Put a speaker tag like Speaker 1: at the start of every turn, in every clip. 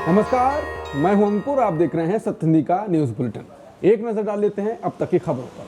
Speaker 1: नमस्कार, मैं हूं अंकुर। आप देख रहे हैं सत्य हिंदी का न्यूज बुलेटिन। एक नजर डाल लेते हैं अब तक की खबरों पर।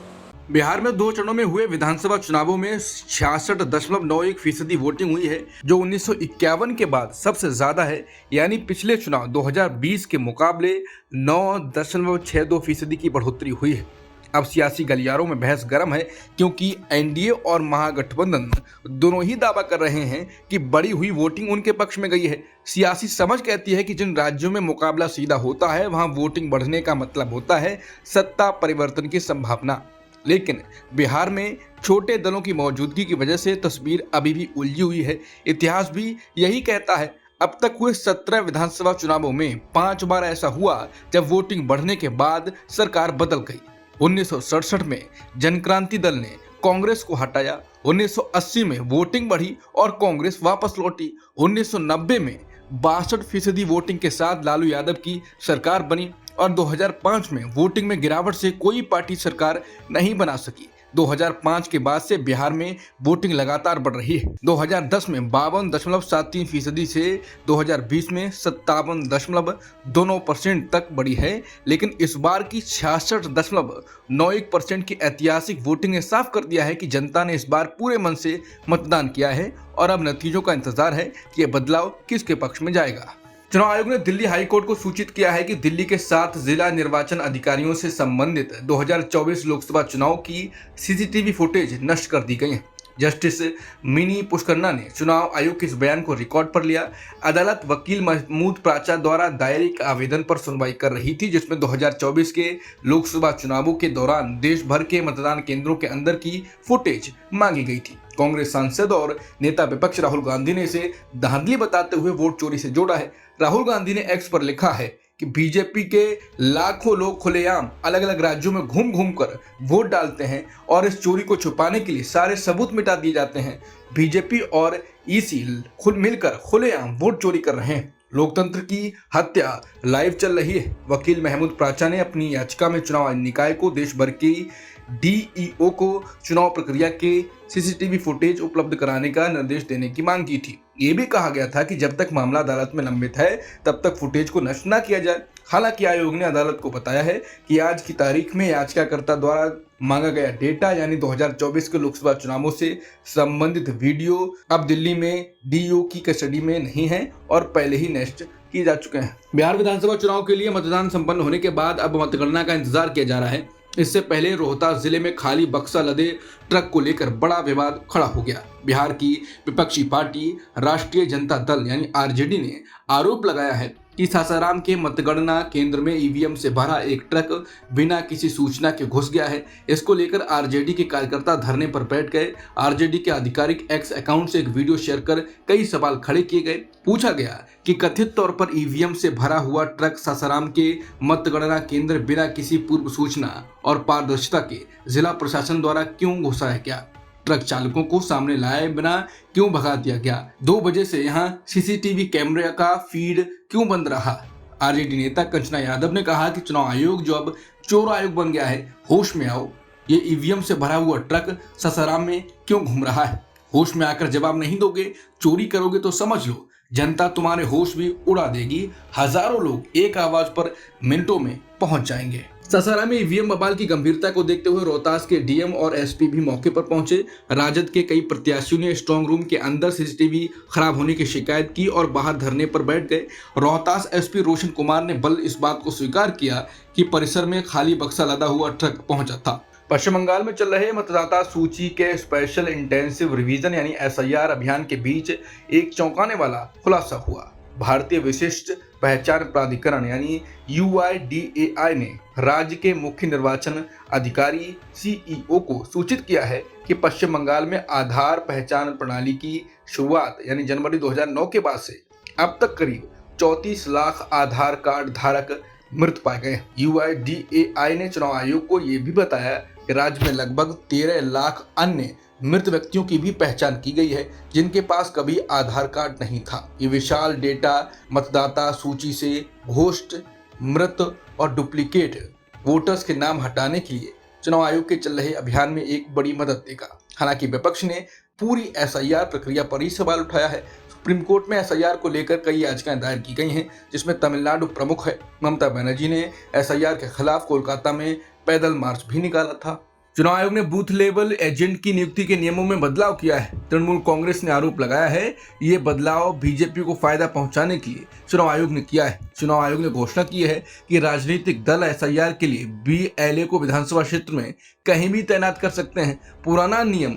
Speaker 2: बिहार में 2 चरणों में हुए विधानसभा चुनावों में 66.91% वोटिंग हुई है, जो 1951 के बाद सबसे ज्यादा है। यानी पिछले चुनाव 2020 के मुकाबले 9.62% की बढ़ोतरी हुई है। अब सियासी गलियारों में बहस गर्म है, क्योंकि एनडीए और महागठबंधन दोनों ही दावा कर रहे हैं कि बढ़ी हुई वोटिंग उनके पक्ष में गई है। सियासी समझ कहती है कि जिन राज्यों में मुकाबला सीधा होता है, वहां वोटिंग बढ़ने का मतलब होता है सत्ता परिवर्तन की संभावना। लेकिन बिहार में छोटे दलों की मौजूदगी की वजह से तस्वीर अभी भी उलझी हुई है। इतिहास भी यही कहता है। अब तक हुए 17 विधानसभा चुनावों में 5 बार ऐसा हुआ जब वोटिंग बढ़ने के बाद सरकार बदल गई। 1967 में जनक्रांति दल ने कांग्रेस को हटाया। 1980 में वोटिंग बढ़ी और कांग्रेस वापस लौटी। 1990 में 62% वोटिंग के साथ लालू यादव की सरकार बनी और 2005 में वोटिंग में गिरावट से कोई पार्टी सरकार नहीं बना सकी। 2005 के बाद से बिहार में वोटिंग लगातार बढ़ रही है। 2010 में 52.73% से 2020 में 57.21% तक बढ़ी है। लेकिन इस बार की 66.91% की ऐतिहासिक वोटिंग ने साफ कर दिया है कि जनता ने इस बार पूरे मन से मतदान किया है और अब नतीजों का इंतजार है कि यह बदलाव किसके पक्ष में जाएगा। चुनाव आयोग ने दिल्ली हाईकोर्ट को सूचित किया है कि दिल्ली के 7 जिला निर्वाचन अधिकारियों से संबंधित 2024 लोकसभा चुनाव की सीसीटीवी फुटेज नष्ट कर दी गई है। जस्टिस मिनी पुष्करना ने चुनाव आयोग के इस बयान को रिकॉर्ड पर लिया। अदालत वकील महमूद प्राचा द्वारा दायर एक आवेदन पर सुनवाई कर रही थी, जिसमें 2024 के लोकसभा चुनावों के दौरान देश भर के मतदान केंद्रों के अंदर की फुटेज मांगी गई थी। कांग्रेस सांसद और नेता विपक्ष राहुल गांधी ने इसे धांधली बताते हुए वोट चोरी से जोड़ा है। राहुल गांधी ने एक्स पर लिखा है कि बीजेपी के लाखों लोग खुलेआम अलग अलग राज्यों में घूम घूम कर वोट डालते हैं और इस चोरी को छुपाने के लिए सारे सबूत मिटा दिए जाते हैं। बीजेपी और ईसी मिलकर खुलेआम वोट चोरी कर रहे हैं। लोकतंत्र की हत्या लाइव चल रही है। वकील महमूद प्राचा ने अपनी याचिका में चुनाव निकाय को देश भर की डीईओ को चुनाव प्रक्रिया के सीसीटीवी फुटेज उपलब्ध कराने का निर्देश देने की मांग की थी। ये भी कहा गया था कि जब तक मामला अदालत में लंबित है तब तक फुटेज को नष्ट न किया जाए। हालांकि आयोग ने अदालत को बताया है कि आज की तारीख में याचिकाकर्ता द्वारा मांगा गया डेटा यानी 2024 के लोकसभा चुनावों से संबंधित वीडियो अब दिल्ली में डीईओ की कस्टडी में नहीं है और पहले ही नष्ट किए जा चुके हैं। बिहार विधानसभा चुनाव के लिए मतदान संपन्न होने के बाद अब मतगणना का इंतजार किया जा रहा है। इससे पहले रोहतास जिले में खाली बक्सा लदे ट्रक को लेकर बड़ा विवाद खड़ा हो गया। बिहार की विपक्षी पार्टी राष्ट्रीय जनता दल यानी आरजेडी ने आरोप लगाया है कि सासाराम के मतगणना केंद्र में ईवीएम से भरा एक ट्रक बिना किसी सूचना के घुस गया है। इसको लेकर आरजेडी के कार्यकर्ता धरने पर बैठ गए। आरजेडी के आधिकारिक एक्स अकाउंट से एक वीडियो शेयर कर कई सवाल खड़े किए गए। पूछा गया कि कथित तौर पर ईवीएम से भरा हुआ ट्रक सासाराम के मतगणना केंद्र बिना किसी पूर्व सूचना और पारदर्शिता के जिला प्रशासन द्वारा क्यों घुसाया गया। ट्रक चालकों को सामने लाए बिना क्यों भगा दिया गया। 2 बजे से यहां सीसीटीवी कैमरे का फीड क्यों बंद रहा। आरजेडी नेता कंचना यादव ने कहा कि चुनाव आयोग जो अब चोर आयोग बन गया है, होश में आओ। ये ईवीएम से भरा हुआ ट्रक सासाराम में क्यों घूम रहा है। होश में आकर जवाब नहीं दोगे, चोरी करोगे तो समझ लो जनता तुम्हारे होश भी उड़ा देगी। हजारों लोग एक आवाज पर मिनटों में पहुंच जाएंगे। सासाराम में ईवीएम बवाल की गंभीरता को देखते हुए रोहतास के डीएम और एसपी भी मौके पर पहुंचे। राजद के कई प्रत्याशियों ने स्ट्रांग रूम के अंदर सीसीटीवी खराब होने की शिकायत की और बाहर धरने पर बैठ गए। रोहतास एसपी रोशन कुमार ने बल इस बात को स्वीकार किया कि परिसर में खाली बक्सा लदा हुआ ट्रक पहुंचा था। पश्चिम बंगाल में चल रहे मतदाता सूची के स्पेशल इंटेंसिव रिवीजन यानी एसआईआर अभियान के बीच एक चौंकाने वाला खुलासा हुआ। भारतीय विशिष्ट पहचान प्राधिकरण यानी यूआईडीएआई ने राज्य के मुख्य निर्वाचन अधिकारी सीईओ को सूचित किया है कि पश्चिम बंगाल में आधार पहचान प्रणाली की शुरुआत यानी जनवरी 2009 के बाद से अब तक करीब 34 लाख आधार कार्ड धारक मृत पाए गए। यूआईडीएआई ने चुनाव आयोग को यह भी बताया कि राज्य में लगभग 13 लाख अन्य मृत व्यक्तियों की भी पहचान की गई है जिनके पास कभी आधार कार्ड नहीं था। ये विशाल डेटा मतदाता सूची से घोस्ट, मृत और डुप्लीकेट वोटर्स के नाम हटाने के लिए चुनाव आयोग के चल रहे अभियान में एक बड़ी मदद देगा। हालांकि विपक्ष ने पूरी एसआईआर प्रक्रिया पर ही सवाल उठाया है। सुप्रीम कोर्ट में एसआईआर को लेकर कई याचिकाएं दायर की गई हैं, जिसमें तमिलनाडु प्रमुख है। ममता बनर्जी ने एसआईआर के खिलाफ कोलकाता में पैदल मार्च भी निकाला था। चुनाव आयोग ने बूथ लेवल एजेंट की नियुक्ति के नियमों में बदलाव किया है। तृणमूल कांग्रेस ने आरोप लगाया है ये बदलाव बीजेपी को फायदा पहुंचाने के लिए चुनाव आयोग ने किया है। चुनाव आयोग ने घोषणा की है कि राजनीतिक दल एसआईआर के लिए बीएलए को विधानसभा क्षेत्र में कहीं भी तैनात कर सकते हैं। पुराना नियम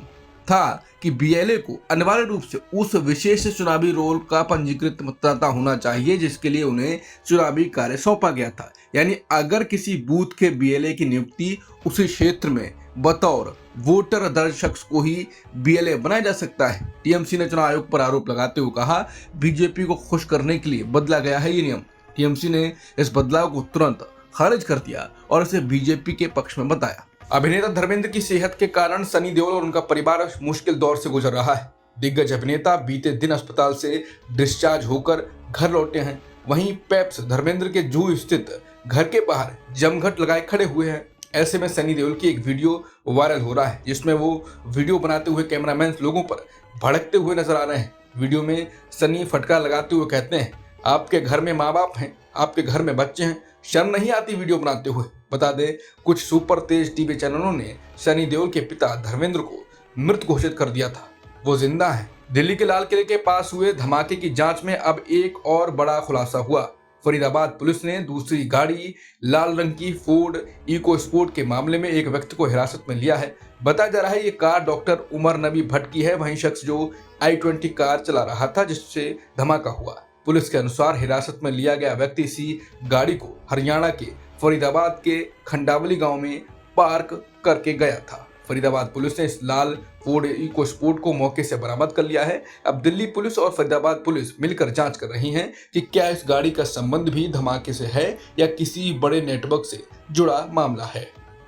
Speaker 2: था कि बीएलए को अनिवार्य रूप से उस विशेष चुनावी रोल का पंजीकृत मतदाता होना चाहिए जिसके लिए उन्हें चुनावी कार्य सौंपा गया था। यानी अगर किसी बूथ के बीएलए की नियुक्ति उसी क्षेत्र में बतौर वोटर दर्ज शख्स को ही बीएलए बनाया जा सकता है। टीएमसी ने चुनाव आयोग पर आरोप लगाते हुए कहा बीजेपी को खुश करने के लिए बदला गया है ये नियम। टीएमसी ने इस बदलाव को तुरंत खारिज कर दिया और इसे बीजेपी के पक्ष में बताया। अभिनेता धर्मेंद्र की सेहत के कारण सनी देओल और उनका परिवार मुश्किल दौर से गुजर रहा है। दिग्गज अभिनेता बीते दिन अस्पताल से डिस्चार्ज होकर घर लौटे हैं। वहीं पेप्स धर्मेंद्र के जूहू स्थित घर के बाहर जमघट लगाए खड़े हुए हैं। ऐसे में सनी देओल की एक वीडियो वायरल हो रहा है जिसमें वो वीडियो बनाते हुए कैमरामैन लोगों पर भड़कते हुए नजर आ रहे हैं। वीडियो में सनी फटकार लगाते हुए कहते हैं आपके घर में माँ बाप हैं, आपके घर में बच्चे हैं, शर्म नहीं आती वीडियो बनाते हुए। बता दें कुछ सुपर तेज टीवी चैनलों ने सनी देओल के पिता धर्मेंद्र को मृत घोषित कर दिया था। वो जिंदा है। दिल्ली के लाल किले के पास हुए धमाके की जांच में अब एक और बड़ा खुलासा हुआ। फरीदाबाद पुलिस ने दूसरी गाड़ी लाल रंग की फोर्ड इको स्पोर्ट के मामले में एक व्यक्ति को हिरासत में लिया है। बताया जा रहा है ये कार डॉक्टर उमर नबी भट्ट की है। वहीं शख्स जो i20 कार चला रहा था जिससे धमाका हुआ। पुलिस के अनुसार हिरासत में लिया गया व्यक्ति इसी गाड़ी को हरियाणा के फरीदाबाद के खंडावली गांव में पार्क करके गया था। फरीदाबाद पुलिस ने इस लाल फोर्ड इको स्पोर्ट को मौके से बरामद कर लिया है। अब दिल्ली पुलिस और फरीदाबाद पुलिस मिलकर जांच कर रही हैं कि क्या इस गाड़ी का संबंध भी धमाके से है या किसी बड़े नेटवर्क से जुड़ा मामला है।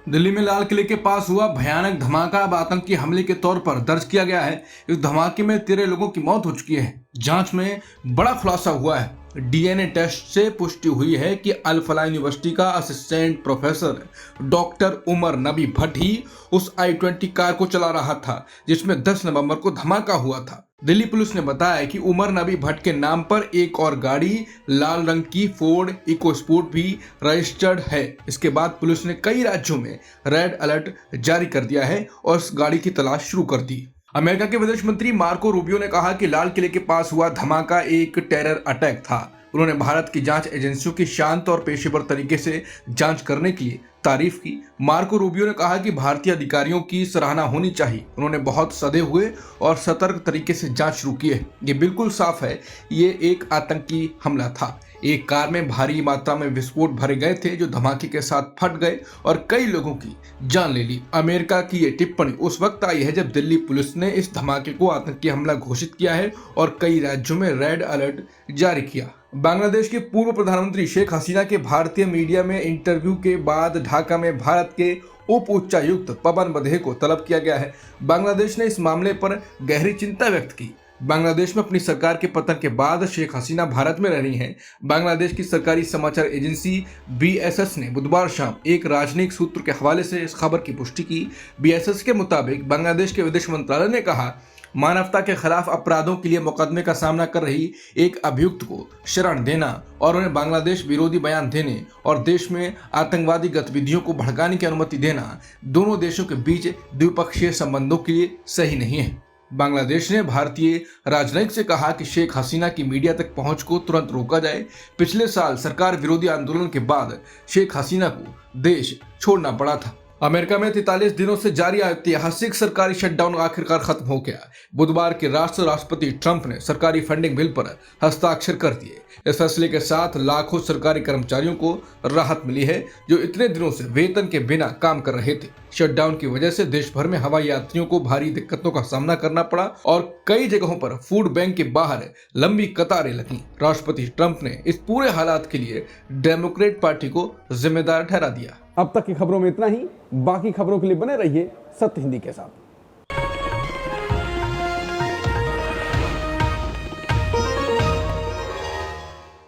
Speaker 2: दिल्ली में लाल किले के पास हुआ भयानक धमाका अब आतंकी हमले के तौर पर दर्ज किया गया है। इस धमाके में 13 लोगों की मौत हो चुकी है। जांच में बड़ा खुलासा हुआ है। डीएनए टेस्ट से पुष्टि हुई है कि अल फलाह यूनिवर्सिटी का असिस्टेंट प्रोफेसर डॉक्टर उमर नबी भट्ट ही उस i20 कार को चला रहा था जिसमें 10 नवंबर को धमाका हुआ था। दिल्ली पुलिस ने बताया कि उमर नबी भट्ट के नाम पर एक और गाड़ी लाल रंग की फोर्ड इको स्पोर्ट भी रजिस्टर्ड है। इसके बाद पुलिस ने कई राज्यों में रेड अलर्ट जारी कर दिया है और इस गाड़ी की तलाश शुरू कर दी। अमेरिका के विदेश मंत्री मार्को रूबियो ने कहा कि लाल किले के पास हुआ धमाका एक टेरर अटैक था। उन्होंने भारत की जांच एजेंसियों की शांत और पेशेवर तरीके से जांच करने की तारीफ की। मार्को रूबियो ने कहा कि भारतीय अधिकारियों की सराहना होनी चाहिए। उन्होंने बहुत सधे हुए और सतर्क तरीके से जांच शुरू की है। ये बिल्कुल साफ है ये एक आतंकी हमला था। एक कार में भारी मात्रा में विस्फोट भरे गए थे जो धमाके के साथ फट गए और कई लोगों की जान ले ली। अमेरिका की ये टिप्पणी उस वक्त आई है जब दिल्ली पुलिस ने इस धमाके को आतंकी हमला घोषित किया है और कई राज्यों में रेड अलर्ट जारी किया। बांग्लादेश के पूर्व प्रधानमंत्री शेख हसीना के भारतीय मीडिया में इंटरव्यू के बाद ढाका में भारत के उप उच्चायुक्त पवन बधे को तलब किया गया है। बांग्लादेश ने इस मामले पर गहरी चिंता व्यक्त की। बांग्लादेश में अपनी सरकार के पतन के बाद शेख हसीना भारत में रह रही हैं। बांग्लादेश की सरकारी समाचार एजेंसी बीएसएस ने बुधवार शाम एक राजनयिक सूत्र के हवाले से इस खबर की पुष्टि की। बीएसएस के मुताबिक बांग्लादेश के विदेश मंत्रालय ने कहा मानवता के खिलाफ अपराधों के लिए मुकदमे का सामना कर रही एक अभियुक्त को शरण देना और उन्हें बांग्लादेश विरोधी बयान देने और देश में आतंकवादी गतिविधियों को भड़काने की अनुमति देना दोनों देशों के बीच द्विपक्षीय संबंधों के लिए सही नहीं है। बांग्लादेश ने भारतीय राजनयिक से कहा कि शेख हसीना की मीडिया तक पहुंच को तुरंत रोका जाए। पिछले साल सरकार विरोधी आंदोलन के बाद शेख हसीना को देश छोड़ना पड़ा था। अमेरिका में 43 दिनों से जारी ऐतिहासिक सरकारी शटडाउन आखिरकार खत्म हो गया। बुधवार की राष्ट्रपति ट्रंप ने सरकारी फंडिंग बिल पर हस्ताक्षर कर दिए। इस फैसले के साथ लाखों सरकारी कर्मचारियों को राहत मिली है जो इतने दिनों से वेतन के बिना काम कर रहे थे। शटडाउन की वजह से देश भर में हवाई यात्रियों को भारी दिक्कतों का सामना करना पड़ा और कई जगहों पर फूड बैंक के बाहर लंबी कतारें लगीं। राष्ट्रपति ट्रंप ने इस पूरे हालात के लिए डेमोक्रेट पार्टी को जिम्मेदार ठहरा दिया।
Speaker 1: अब तक की खबरों में इतना ही। बाकी खबरों के लिए बने रहिए सत्य हिंदी के साथ।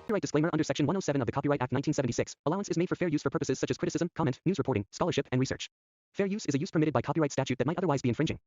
Speaker 3: Copyright disclaimer under Section 107 of the Copyright Act 1976. Allowance is made for fair use for purposes such as criticism, comment, news reporting, scholarship, and research. Fair use is a use permitted by copyright statute that might otherwise be infringing.